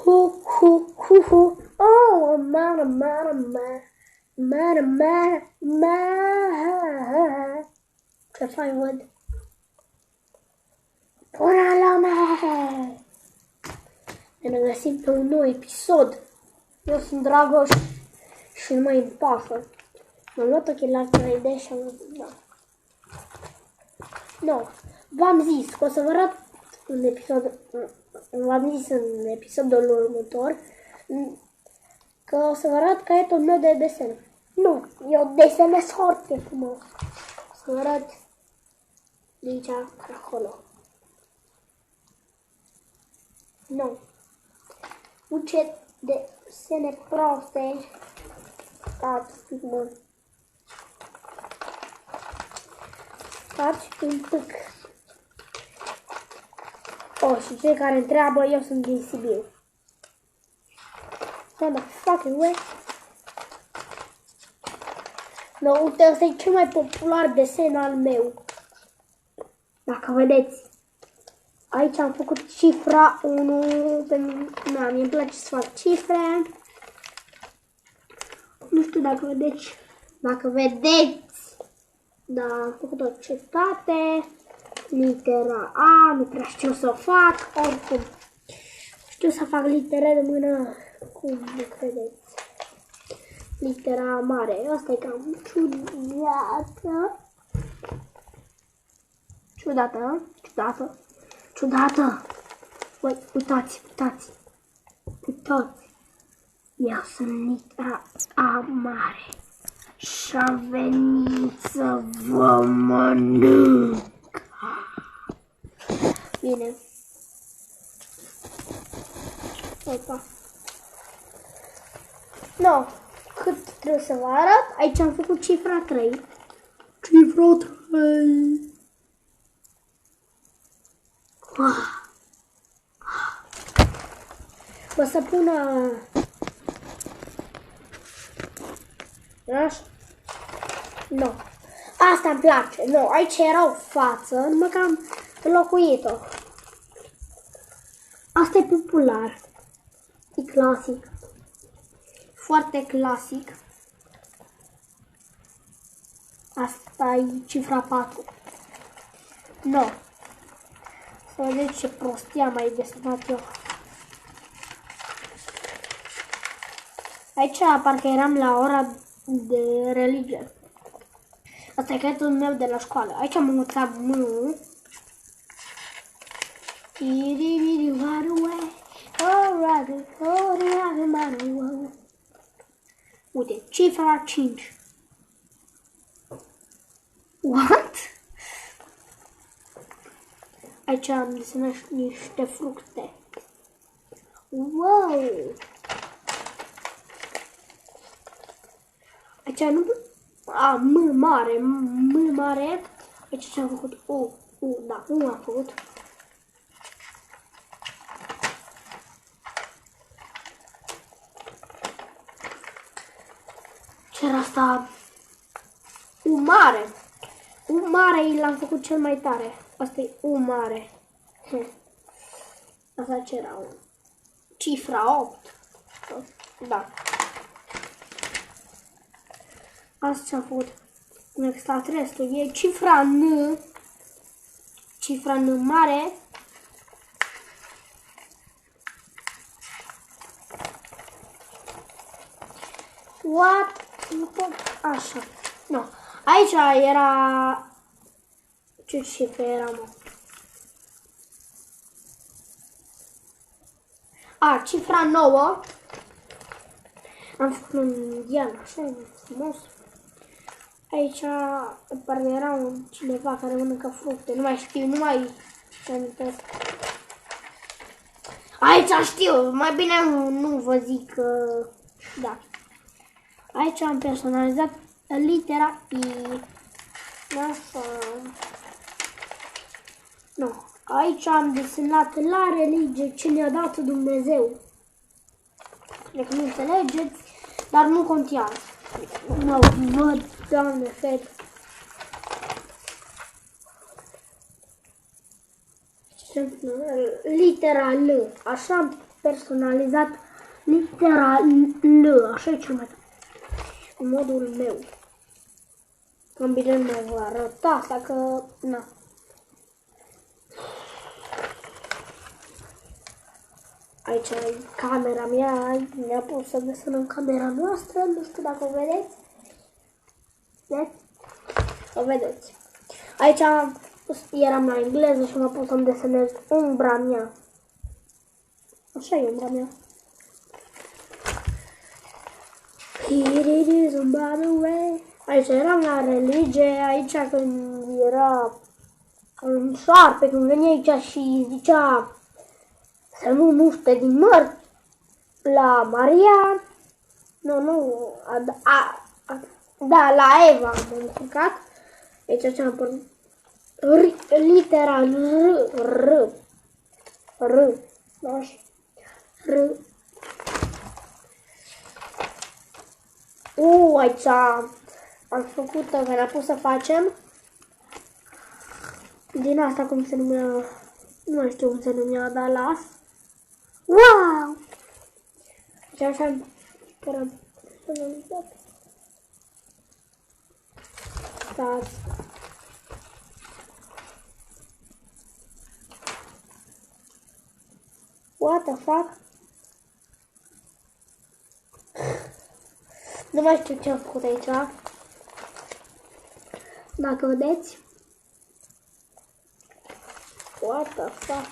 Hu. Oh, ma. Ce fain văd? Bună lume! Ne găsim pe un nou episod. Eu sunt Dragoș și nu mai îmi pasă. M-am luat ochelari 3D și am zis, da. No, v-am zis că o să vă arăt în episod, v-am zis în episodul următor că o să vă arăt caietul meu de desen. Nu, eu desenez foarte frumos. O să vă arăt de aici acolo. Nu. Ce desene proste. Stați un pic. Oh, și cei care întreabă, eu sunt din Sibiu. What the fucking way? No, uite, ăsta e cel mai popular desen al meu. Dacă vedeți. Aici am făcut cifra 1. Da, mi-e place să fac cifre. Nu știu dacă vedeți. Dacă vedeți. Da, am făcut o cetate. Litera A. Nu prea știu să o fac. Oricum. Știu să fac litere de mână. Cum nu credeți? Litera mare. Asta e cam ciudată. Ciudată. Uai, uitați. Eu sunt litera A mare. Și-a venit să vă mănânc. Bine. Opa. No, cât trebuie să vă arăt? Aici am făcut cifra 3. Cifra 3. O să pună... Așa? Nu. Asta îmi place. Nu, aici era o față, numai că am înlocuit-o. Asta e popular. E clasic. Foarte clasic. Asta e cifra 4. Nu. Să vedeți ce prostie am mai desenat eu. Aici parcă eram la ora de religie. Asta e caietul meu de la școală. Aici am învățat M. Uite, cifra 5. What? Aici am desenat niște fructe. Wow! Aici nu... A, M mare. Aici ce am făcut? Da, U am făcut. Ce era asta? U mare. U mare l-am făcut cel mai tare. Asta e U mare. Asta ce era? Cifra 8. Da. Asta ce-am făcut. Extraterestru. E cifra N. Cifra N mare. What? Nu pot. Așa. Nu. Aici era... Ce cifre era, mă? A, cifra 9. Am făcut un indian, așa, frumos. Aici parcă era cineva care mănâncă fructe. Nu mai știu, nu mai amintesc. Aici știu, mai bine nu vă zic că... Da. Aici am personalizat litera I. Așa. Nu. Aici am desenat la religie ce ne-a dat Dumnezeu. Cred că nu înțelegeți, dar nu contează. Mă văd, Doamne, fete. Litera L. Așa personalizat litera L, așa e cel mai tare. În modul meu. Cam bine nu mai vă arăta asta că, na. Aici e camera mea, ne-a pus să desenăm camera noastră, nu știu dacă o vedeți. Vedeți? O vedeți. Aici eram la engleză și m-a pus să-mi desenez umbra mea. Așa e umbra mea. Here it is on by the way. Aici eram la religie, aici când era un șarpe, când venea aici și zicea să nu muște din măr la Maria. Da, la Eva am încurcat. Aici ce am pornit. Litera R. Aici am făcut, că ne-a pus să facem din asta, cum se numea, nu știu cum se numea, dar las. Wow! Deci așa am personalizat. Stați. What the fuck? Nu mai știu ce am făcut aici. Dacă vedeți. What the fuck?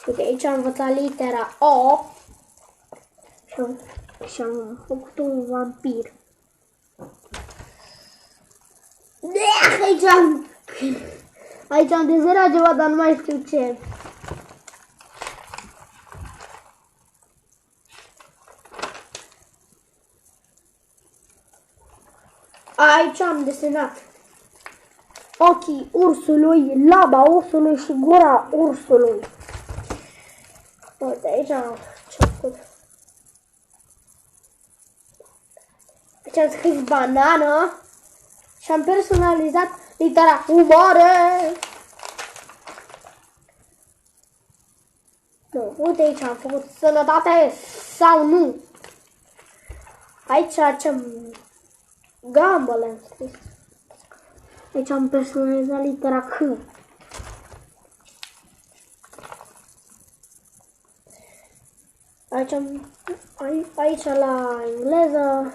Uite, aici am învățat litera O. Și am făcut un vampir. Aici am desenat ceva, dar nu mai știu ce. Aici am desenat ochii ursului, laba ursului și gura ursului. Uite, aici am făcut. Aici am scris banană și am personalizat litera umoare. Nu, uite aici am făcut sănătate sau nu. Aici ce-am gambă le-am scris. Aici am personalizat litera C. Aici la engleză.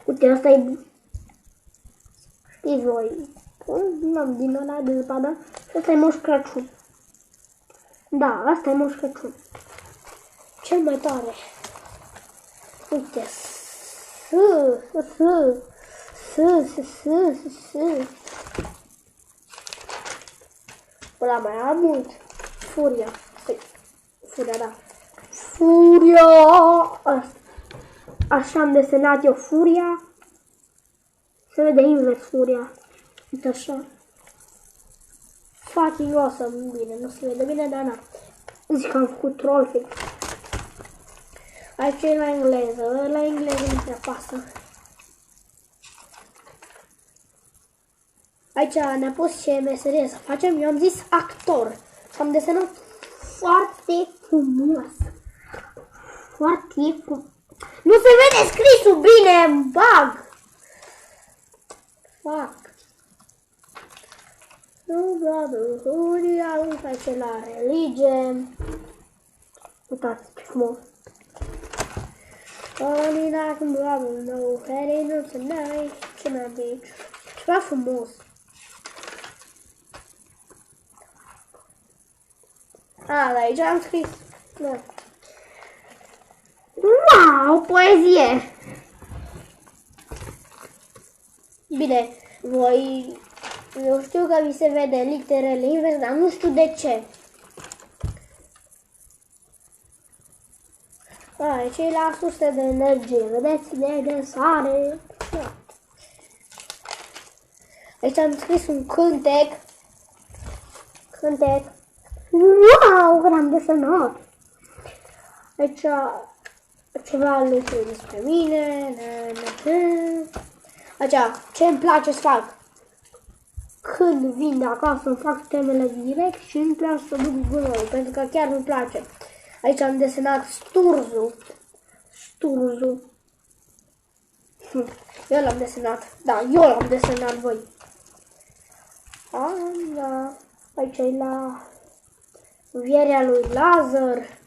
Uite, asta e. Știți voi. N-am din ăla de zăpadă. Asta e Moș Crăciun. Da, asta e Moș Crăciun. Cel mai tare. Uite. Ăla mai am mult. Furia. Furia, da. Furia! Așa am desenat eu furia. Se vede invers furia. Uite așa. Fucking awesome. Bine, nu se vede bine, dar na. Zic că am făcut trollfix. Aici e la engleză. La engleză nu prea pasă. Aici ne-a pus ce meserie să facem. Eu am zis actor. Și am desenat foarte frumos. Foarte frumos. Nu se vede scrisul bine, îmi bag. Fuck. Nu, brother, uite aici la religie. Uitați ce frumos. Only like a brother, no heading up tonight. Ce mai am de aici? Ceva frumos. Dar aici am scris. Da. Wow, poezie! Bine, eu știu că vi se vede literele invers, dar nu știu de ce. Aici e la surse de energie, vedeți, de sare. Da. Aici am scris un cântec. Wow, că l-am desenat. Aici ceva lucruri despre mine. Aici, ce îmi place să fac. când vin de acasă îmi fac temele direct și nu trebuie să duc gunoiul, pentru că chiar nu-mi place. Aici am desenat Sturzu. Eu l-am desenat. Da, eu l-am desenat, voi. Da. Aici e la învierea lui Lazar.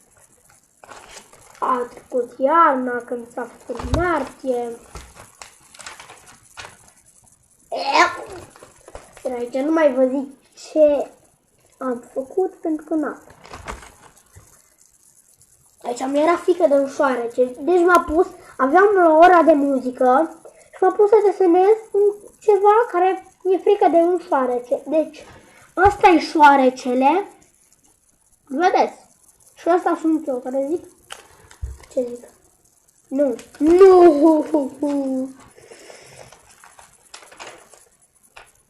A trecut iarna, când s-a făcut martie. Iar aici nu mai vă zic ce am făcut, pentru că n-am. Aici mi-era frică de un șoarece. Deci m-a pus, aveam la ora de muzică și m-a pus să desenez ceva care e frică de un șoarece. Deci, ăsta e șoarecele. Vedeți? Și ăsta sunt eu, care zic. Ce zic? Nu.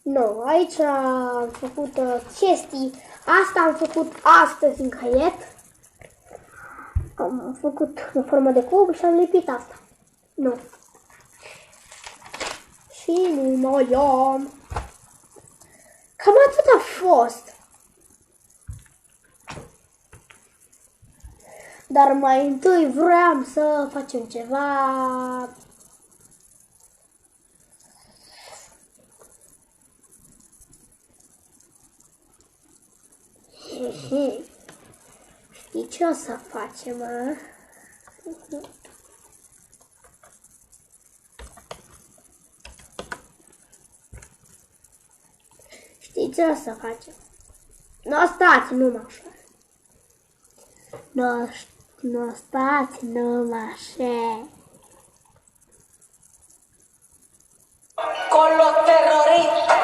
Nu, aici am făcut chestii. Asta am făcut astăzi în caiet. Am făcut în formă de cub și am lipit asta. Nu. Și nu mai am. Cam atât a fost. Dar mai întâi vreau să facem ceva. Știi ce o să facem, mă? Știi ce o să facem? Nu stați numai așa. Nu stați numai așa. Con los terroristas.